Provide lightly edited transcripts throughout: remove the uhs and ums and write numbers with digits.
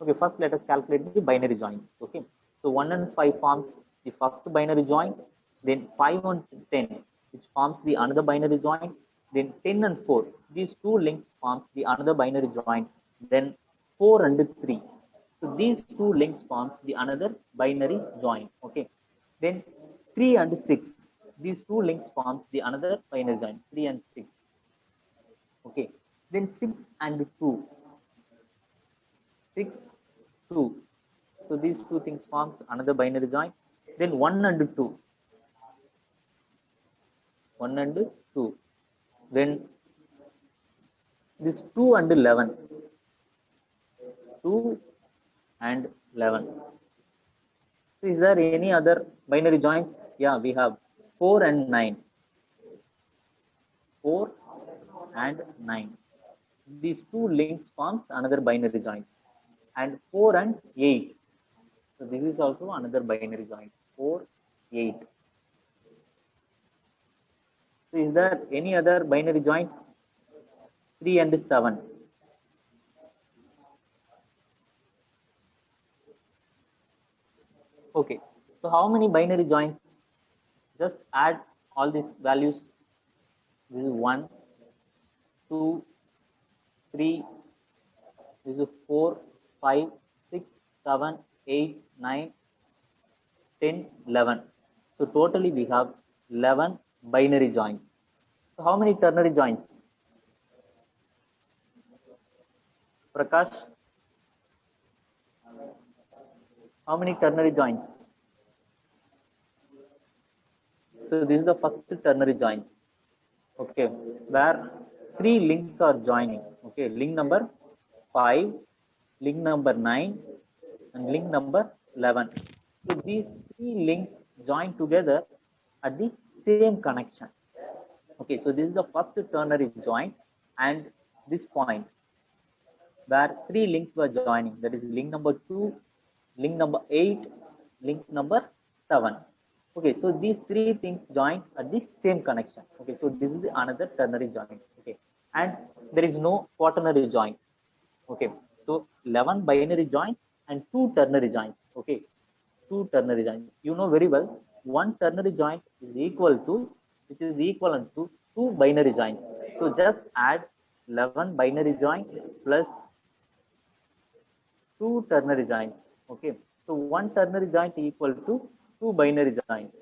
Okay, first let us calculate the binary joint. Okay, so 1 and 5 forms the first binary joint, then 5 and 10, which forms the another binary joint, then 10 and 4, these two links forms the another binary joint, then 4 and 3. So these two links forms the another binary joint. Okay, then 3 and 6, these two links forms the another binary joint, 3 and 6. Okay, then 6 and 2, 6, 2. So these two things forms another binary joint. Then 1 and 2, 1 and 2. Then this 2 and 11, 2 and 11. So is there any other binary joints? Yeah, we have 4 and 9, 4 and 9. These two links forms another binary joint, and 4 and 8. So this is also another binary joint, 4, 8. So is there any other binary joint? 3 and 7. Okay, so how many binary joints? Just add all these values. This is 1, 2, 3, this is 4, 5, 6, 7, 8, 9, 10, 11. So totally we have 11 binary joints. So how many ternary joints? Prakash, how many ternary joints? So this is the first ternary joint. Okay, where 3 links are joining. Okay, link number 5, link number 9, and link number 11. So these 3 links join together at the same connection. Okay, so this is the first ternary joint, and this point where 3 links were joining, that is link number 2, link number 8, link number 7. Okay, so these 3 things join at the same connection. Okay, so this is another ternary joint. Okay, and there is no quaternary joint. Okay, so 11 binary joints and 2 ternary joints. Okay, 2 ternary joints. You know very well, 1 ternary joint is equal to, which is equivalent to 2 binary joints. So just add 11 binary joint plus 2 ternary joints. Okay, so 1 ternary joint equal to 2 binary joints.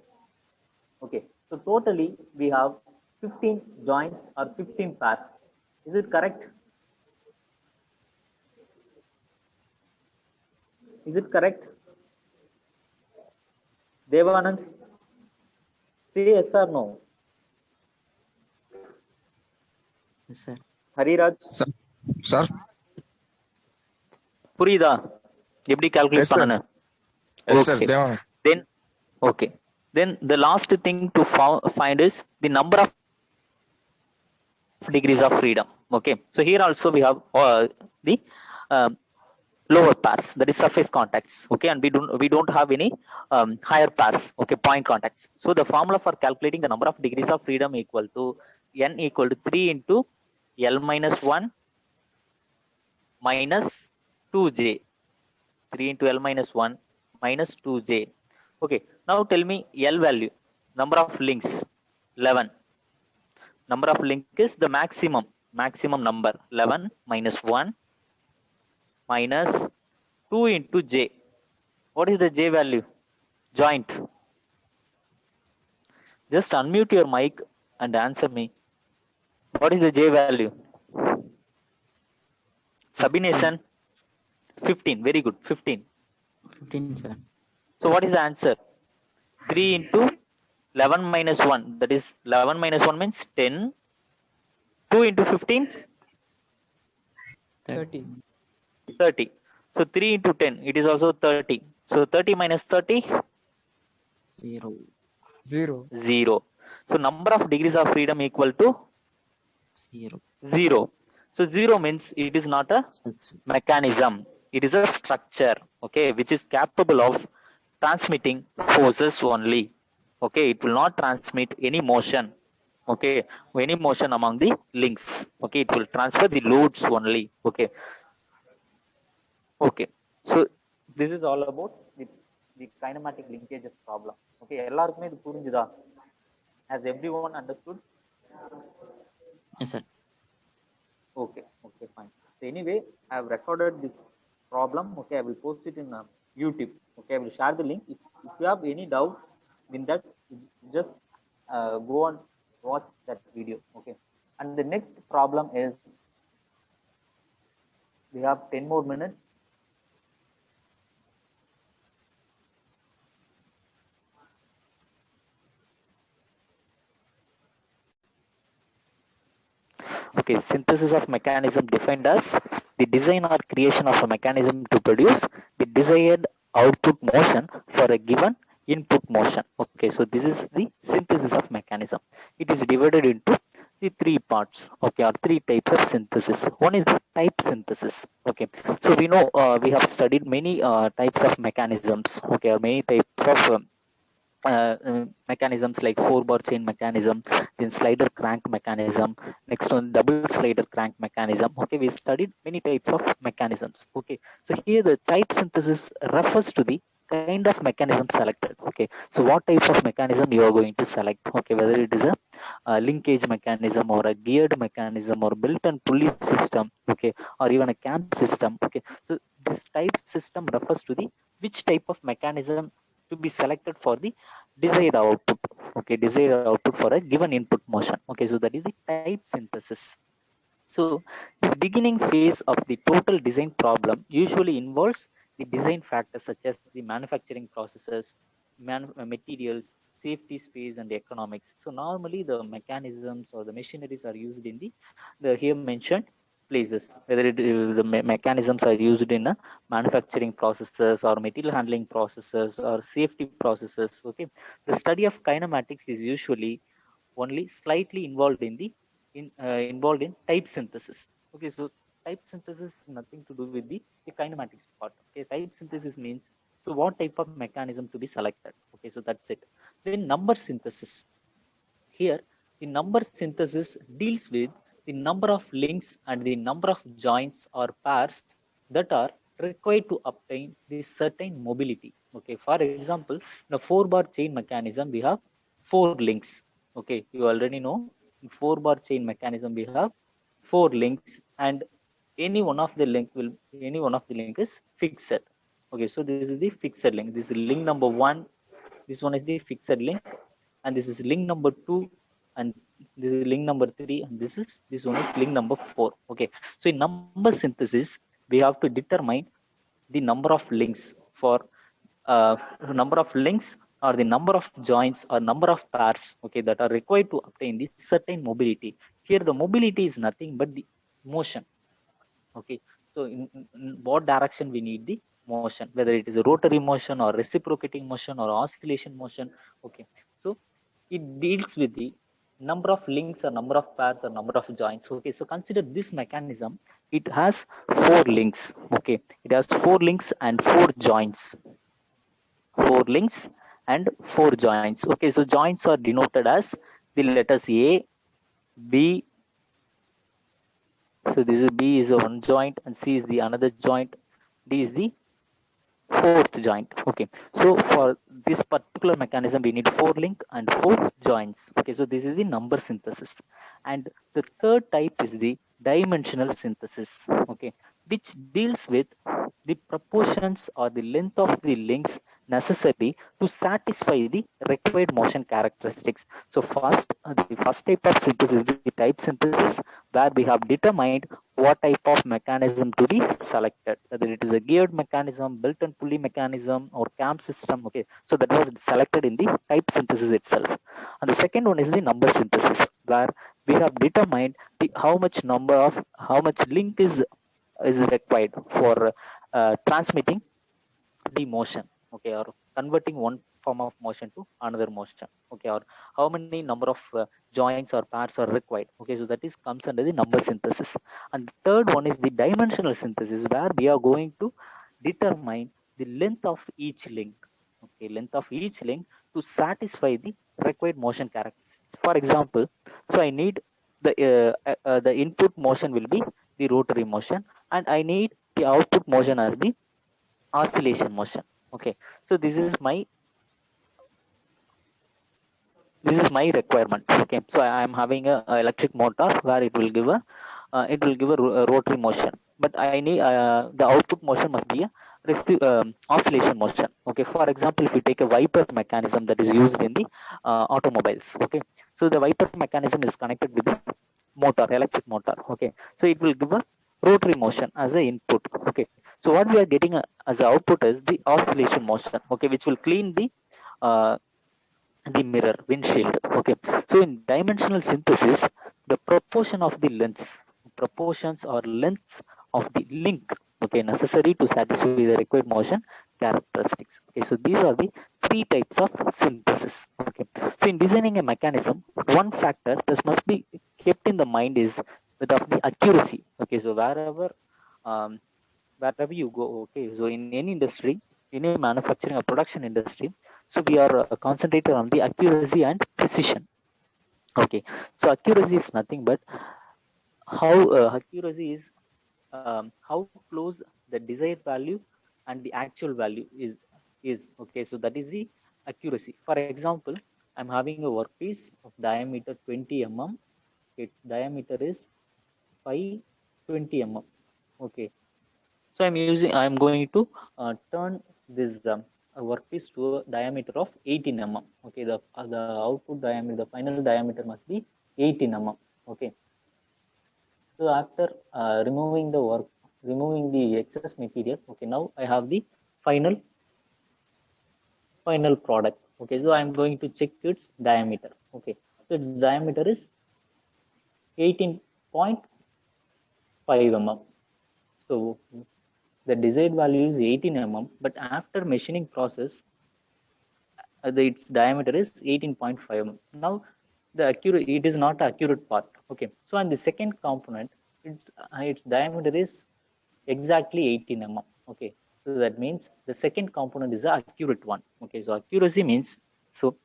Okay, so totally we have 15 joints or 15 pairs. Is it correct? Is it correct? Devanand, say yes or no. Yes, sir. Hariraj, Sir. புரியுதா எப்படி calculate Yes, sir. பண்ணனு? Yes, sir. Okay. Devan. Then okay, then the last thing to find is the number of degrees of freedom. Okay, so here also we have the lower pairs, that is surface contacts. Okay, and we don't have any higher pairs. Okay, point contacts. So the formula for calculating the number of degrees of freedom equal to n equal to 3 into l minus 1 minus 2j. 3 into l minus 1 minus 2j. Okay, now tell me l value, number of links 11. Number of link is the maximum number, 11 minus 1 minus 2 into j. What is the j value? Joint. Just unmute your mic and answer me. What is the j value? Subination? 15. Very good. 15. 15, sir. So what is the answer? 3 into 11 minus 1. That is 11 minus 1 means 10. 2 into 15? 30. 30. So 3 into 10. It is also 30. So 30 minus 30? 0. 0. 0. So number of degrees of freedom equal to 0. 0. So 0 means it is not a 6. mechanism. It is a structure, okay, which is capable of transmitting forces only. Okay, it will not transmit any motion. Okay, any motion among the links. Okay, it will transfer the loads only. Okay. Okay. this is all about the kinematic linkages problem. Okay, எல்லாருக்குமே இது புரிஞ்சுதா? Has everyone understood? Yes, sir. Okay, okay, fine. So anyway, I have recorded this problem. Okay, I will post it in YouTube. Okay, I will share the link. If you have any doubt in that, just go and watch that video. Okay, and the next problem is, we have 10 more minutes. Okay, synthesis of mechanism defined as the design or creation of a mechanism to produce the desired output motion for a given input motion. Okay, so this is the synthesis of mechanism. It is divided into the three parts, okay, or three types of synthesis. One is the type synthesis. Okay, so we know we have studied many types of mechanisms, okay, or many types of mechanisms like 4-bar chain mechanism, then slider crank mechanism, next one double slider crank mechanism. Okay, we studied many types of mechanisms. Okay, so here the type synthesis refers to the kind of mechanism selected. Okay, so what type of mechanism you are going to select? Okay, whether it is a linkage mechanism or a geared mechanism or built and pulley system, okay, or even a cam system. Okay, so this type system refers to the which type of mechanism to be selected for the desired output. Okay, desired output for a given input motion. Okay, so that is the type synthesis. So this beginning phase of the total design problem usually involves the design factors such as the manufacturing processes, materials, safety, space, and economics. So normally the mechanisms or the machineries are used in the here mentioned places, whether the mechanisms are used in manufacturing processes or material handling processes or safety processes. Okay, the study of kinematics is usually only slightly involved involved in type synthesis. Okay, so type synthesis nothing to do with the kinematics part. Okay, type synthesis means so what type of mechanism to be selected. Okay, so that's it. Then number synthesis. Here, the number synthesis deals with the number of links and the number of joints or pairs that are required to obtain this certain mobility. Okay, for example, in a 4-bar chain mechanism, we have 4 links. Okay, you already know in 4-bar chain mechanism we have 4 links, and any one of the link is fixed. Okay, so this is the fixed link. This is link number 1. This one is the fixed link, and this is link number 2, and this is link number 3, and this one is link number 4. Okay, so in number synthesis we have to determine the number of links for uh, number of links or the number of joints or number of pairs, okay, that are required to obtain this certain mobility. Here the mobility is nothing but the motion. Okay, so in what direction we need the motion, whether it is a rotary motion or reciprocating motion or oscillation motion. Okay, so it deals with the number of links or number of pairs or number of joints. Okay, so consider this mechanism. It has 4 links. Okay, it has 4 links and 4 joints. 4 links and 4 joints. Okay, so joints are denoted as the letters A, B. So this is B is one joint and C is the another joint. D is the 4th joint. Okay, so for this particular mechanism we need 4 link and 4 joints. Okay, so this is the number synthesis. And the third type is the dimensional synthesis. Okay, which deals with the proportions or the length of the links necessary to satisfy the required motion characteristics. So the first type of synthesis is the type synthesis, where we have determined what type of mechanism to be selected, whether it is a geared mechanism, built and pulley mechanism, or cam system. Okay, so that was selected in the type synthesis itself. And the second one is the number synthesis, where we have determined how much link is required for transmitting the motion, okay, or converting one form of motion to another motion, okay, or how many number of joints or pairs are required. Okay, so that is comes under the number synthesis. And the third one is the dimensional synthesis, where we are going to determine the length of each link. Okay, length of each link to satisfy the required motion characteristics. For example, so I need the input motion will be the rotary motion, and I need the output motion as the oscillation motion. Okay, so this is my requirement. Okay, so I am having a electric motor where it will give a rotary motion, but I need the output motion must be a oscillation motion. Okay, for example, if you take a wiper mechanism that is used in the automobiles. Okay, so the wiper mechanism is connected with the motor, electric motor. Okay, so it will give a rotary motion as a input. Okay, so what we are getting as a output is the oscillation motion. Okay, which will clean uh, the mirror windshield. Okay, so in dimensional synthesis, the proportions or lengths of the link, okay, necessary to satisfy the required motion characteristics. Okay, so these are the three types of synthesis. Okay, so in designing a mechanism, one factor that must be kept in the mind is that of the accuracy. Okay, so um, wherever you go. Okay, so in any industry, in any manufacturing or production industry, so we are concentrated on the accuracy and precision. Okay, so accuracy is nothing but how accuracy is how close the desired value and the actual value is. Okay, so that is the accuracy. For example, I'm having a workpiece of diameter 20 mm. Its diameter is 520 mm. Okay, so I'm going to turn this workpiece to a diameter of 18 mm. Okay, the output diameter, the final diameter must be 18 mm. Okay, so after removing the excess material, okay, now I have the final product. Okay, so I'm going to check its diameter. Okay, so its diameter is 18.5 mm. So the desired value is 18 mm, but after machining process, its diameter is 18.5 mm. Now it is not accurate part. Okay, so on the second component, its diameter is exactly 18 mm. Okay, so that means the second component is the accurate one. Okay, so accuracy means, so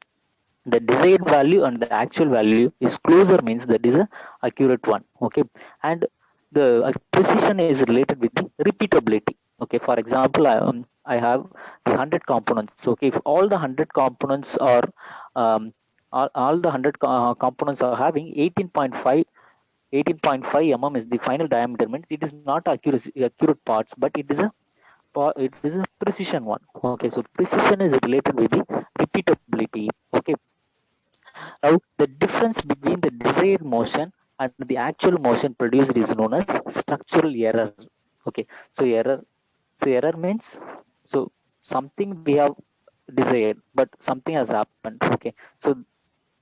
the desired value and the actual value is closer, means that is a accurate one. Okay, and the precision is related with the repeatability. Okay, for example, I have the 100 components. Okay, if all the 100 components are all the 100 components are having 18.5 mm is the final diameter, means it is not accurate parts, but it is a precision one. Okay, so precision is related with the repeatability. Okay, now the difference between the desired motion and the actual motion produced is known as structural error. Okay, so error means, so something we have desired but something has happened. Okay, so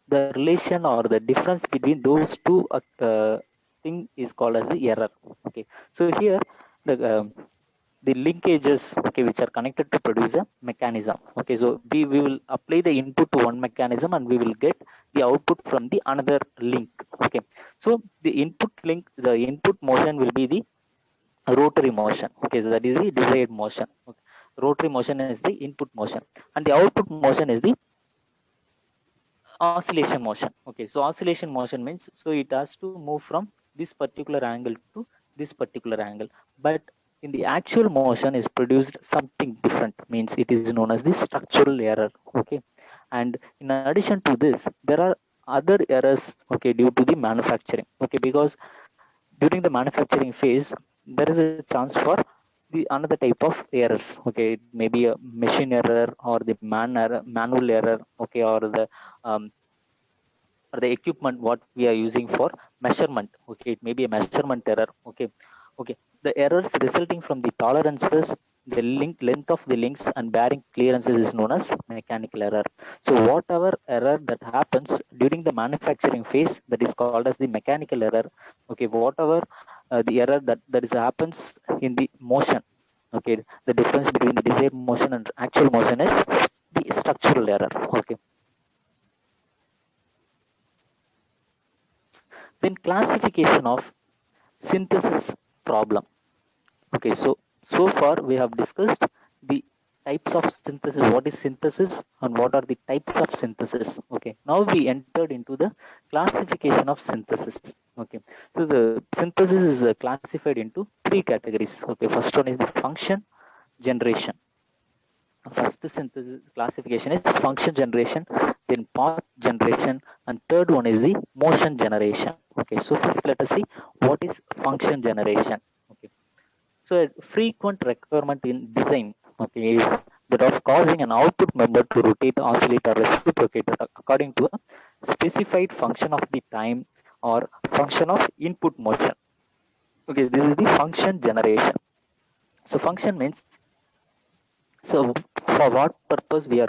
the relation or the difference between those two thing is called as the error. Okay, so here the linkages, okay, which are connected to produce a mechanism. Okay, so we will apply the input to one mechanism and we will get the output from the another link. Okay, so the input motion will be the rotary motion. Okay, so that is the desired motion. Okay, rotary motion is the input motion, and the output motion is the oscillation motion. Okay, so oscillation motion means, so it has to move from this particular angle to this particular angle, but in the actual motion is produced something different, means it is known as the structural error. Okay, and in addition to this, there are other errors, okay, due to the manufacturing. Okay, because during the manufacturing phase, there is a chance for the another type of errors. Okay, it may be a machine error or the manual error. Okay, um, or the equipment what we are using for measurement. Okay, it may be a measurement error. Okay, okay, the errors resulting from the tolerances, the length of the links and bearing clearances is known as mechanical error. So whatever error that happens during the manufacturing phase, that is called as the mechanical error. Okay, whatever the error that is happens in the motion. Okay, the difference between the desired motion and actual motion is the structural error. Okay, then classification of synthesis problem. Okay, so far we have discussed the types of synthesis, what is synthesis and what are the types of synthesis. Okay, now we entered into the classification of synthesis. Okay, so the synthesis is classified into three categories. Okay, first one is the function, generation. First synthesis classification is function generation, then path generation, and third one is the motion generation. Okay, so first let us see what is function generation. Okay, so a frequent requirement in design, okay, is that of causing an output member to rotate, oscillate, or reciprocate according to a specified function of the time or function of input motion. Okay, this is the function generation. So function means, so for what purpose we are,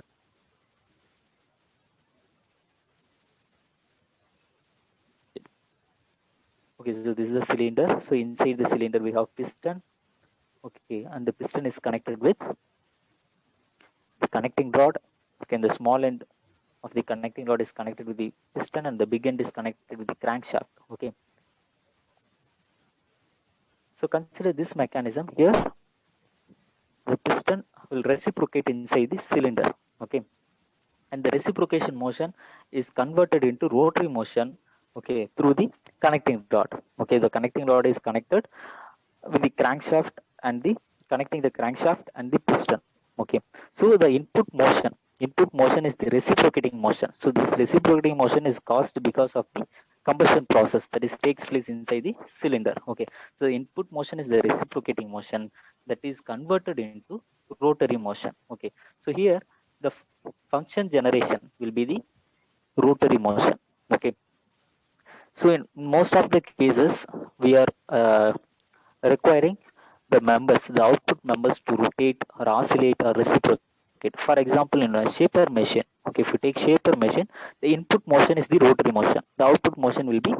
okay, so this is the cylinder. So inside the cylinder we have piston, okay, and the piston is connected with the connecting rod. Okay, and the small end of the connecting rod is connected with the piston, and the big end is connected with the crankshaft. Okay, so consider this mechanism here. The piston will reciprocate inside the cylinder. Okay, and the reciprocation motion is converted into rotary motion, okay, through the connecting rod. Okay, the connecting rod is connected with the crankshaft and the connecting the crankshaft and the piston. Okay, so the input motion is the reciprocating motion. So this reciprocating motion is caused because of the combustion process that is takes place inside the cylinder. Okay, so the input motion is the reciprocating motion that is converted into rotary motion. Okay, so here the function generation will be the rotary motion. Okay, so in most of the cases we are requiring the members, the output members, to rotate or oscillate or reciprocate. For example, in a shaper machine, okay, if you take shaper machine, the input motion is the rotary motion, the output motion will be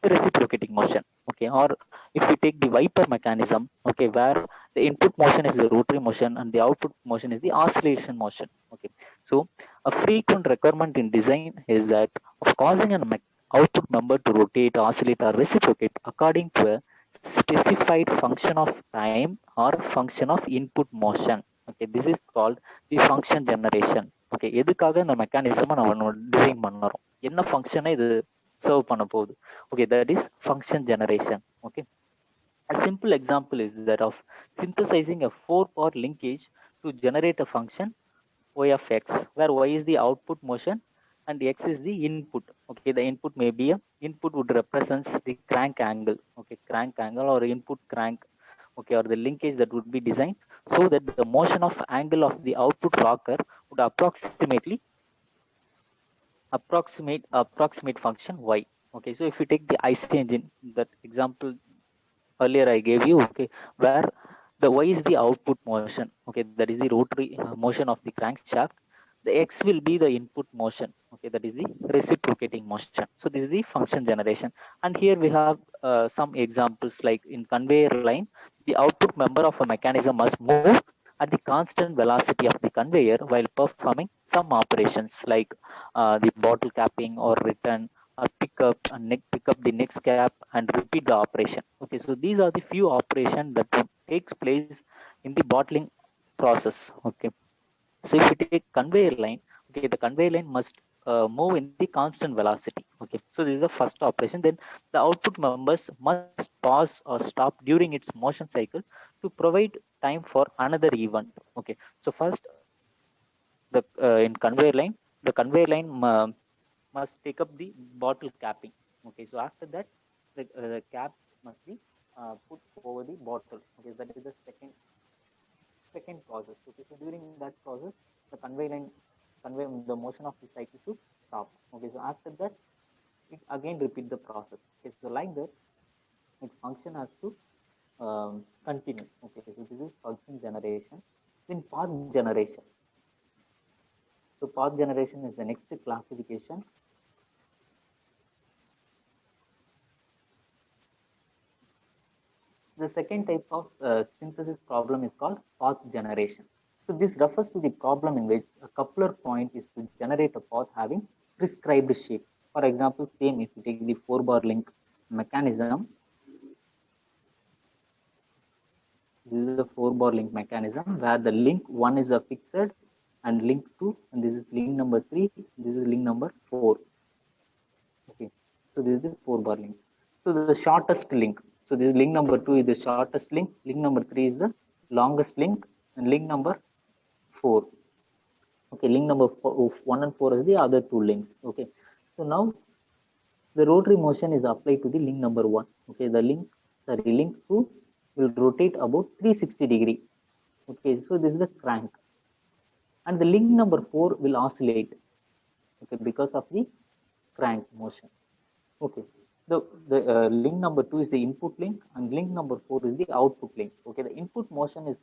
the reciprocating motion. Okay, or if you take the wiper mechanism, okay, where the input motion is the rotary motion and the output motion is the oscillation motion. Okay, so a frequent requirement in design is that of causing an output member to rotate, oscillate, or reciprocate according to a specified function of time or function of input motion. Okay, this is called the function generation. Okay, எதுக்காக இந்த mechanism நம்ம design பண்ணறோம், என்ன ஃபங்க்ஷனை இது serve பண்ண போகுது. Okay, that is function generation. Okay, a simple example is that of synthesizing a 4-part linkage to generate a function y of x, where y is the output motion and x is the input. Okay, the input may be a input would represents the crank angle. Okay, crank angle or input crank. Okay, or the linkage that would be designed so that the motion of angle of the output rocker would approximate function y. Okay, so if you take the IC engine, that example earlier I gave you, okay, where the y is the output motion, okay, that is the rotary motion of the crankshaft. The x will be the input motion, okay, that is the reciprocating motion. So this is the function generation. And here we have some examples, like in conveyor line, the output member of a mechanism must move at the constant velocity of the conveyor while performing some operations like the bottle capping or return or pick up the next cap and repeat the operation. Okay, so these are the few operations that takes place in the bottling process. Okay, so if you take conveyor line, okay, the conveyor line must move in the constant velocity. Okay, so this is the first operation. Then the output members must pause or stop during its motion cycle to provide time for another event. Okay, so first the in conveyor line, the conveyor line must take up the bottle capping. Okay, so after that the cap must be put over the bottle. Okay, that is the second process. Okay, so during that process the the motion of the cycle should stop. Okay, so after that it again repeat the process. Okay, so like that its function has to continue. Okay, so this is function generation. Then path generation. So path generation is the next classification. The second type of synthesis problem is called path generation. So this refers to the problem in which a coupler point is to generate a path having prescribed shape. For example, same if you take the 4-bar link mechanism. This is a 4-bar link mechanism where the link 1 is a fixed and link 2, and this is link number 3, this is link number 4. Okay, so this is the 4-bar link. So the shortest link. So this link number 2 is the shortest link number 3 is the longest link, and link number 4. Okay, link number 1 and 4 is the other two links. Okay, so now the rotary motion is applied to the link number 1. Okay, the link 2 will rotate about 360 degree. Okay, so this is the crank, and the link number 4 will oscillate. Okay, because of the crank motion. Okay, the link number 2 is the input link, and link number 4 is the output link. Okay, the input motion is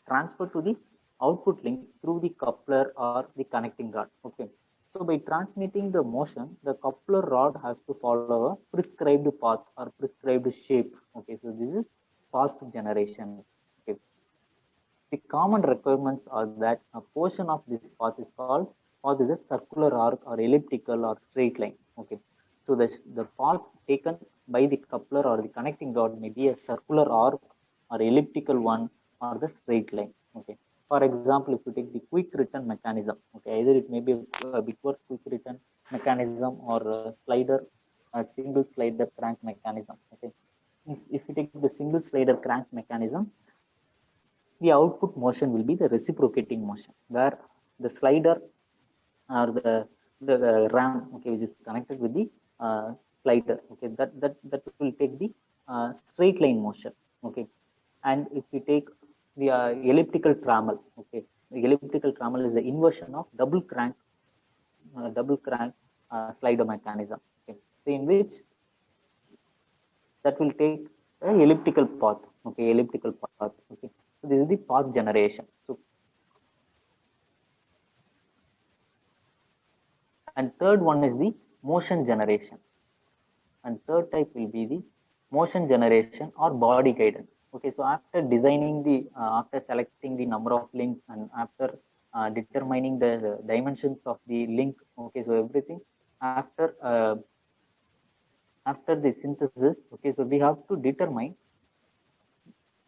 transferred to the output link through the coupler or the connecting rod. Okay, so by transmitting the motion, the coupler rod has to follow a prescribed path or prescribed shape. Okay, so this is fast generation. Okay, the common requirements are that a portion of this path is called path is a circular arc or elliptical or straight line. Okay, so the path taken by the coupler or the connecting rod may be a circular arc or elliptical one or the straight line. Okay, for example, if you take the quick return mechanism, okay, either it may be a Whitworth quick return mechanism or a slider, a single slider crank mechanism. Okay, if you take the single slider crank mechanism, the output motion will be the reciprocating motion, where the slider or the ram, okay, which is connected with the slider, okay, that will take the straight line motion. Okay, and if we take the elliptical trammel, okay, the elliptical trammel is the inversion of double crank slider mechanism. Okay, so in which that will take an elliptical path. Okay, elliptical path. Okay, so this is the path generation. So, and third one is the motion generation, and third type will be the motion generation or body guidance. Okay, so after designing the after selecting the number of links and after determining the dimensions of the link, okay, so everything after the synthesis, okay, so we have to determine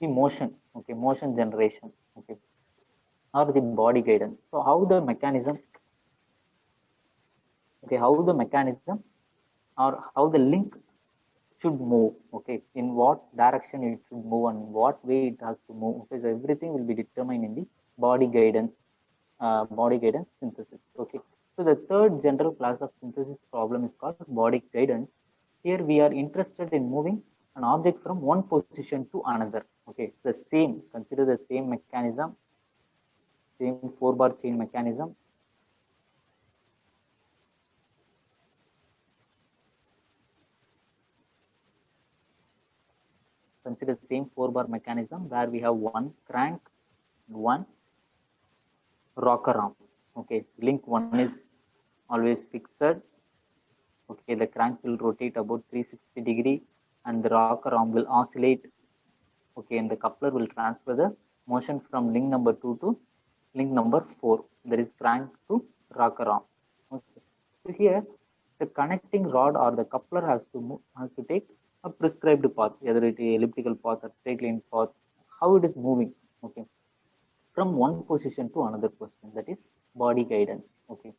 the motion, okay, motion generation, okay, or the body guidance. So how the mechanism, okay, how the mechanism or how the link should move, okay, in what direction it should move and what way it has to move. Okay, so everything will be determined in the body guidance synthesis. Okay, so the third general class of synthesis problem is called body guidance. Here we are interested in moving an object from one position to another. Okay, the same, consider the same mechanism, same 4-bar chain mechanism. Consider the same 4-bar mechanism where we have one crank and one rocker arm. Okay, link 1 is always fixed. Okay, the crank will rotate about 360 degree and the rocker arm will oscillate. Okay, and the coupler will transfer the motion from link number 2 to link number 4. There is crank to rocker arm. Okay, so here the connecting rod or the coupler has to take a prescribed path, whether it is elliptical path or straight line path, how it is moving. Okay, from one position to another position, that is body guidance. Okay,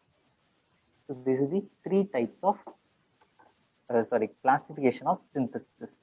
so this is the three types of classification of synthesis.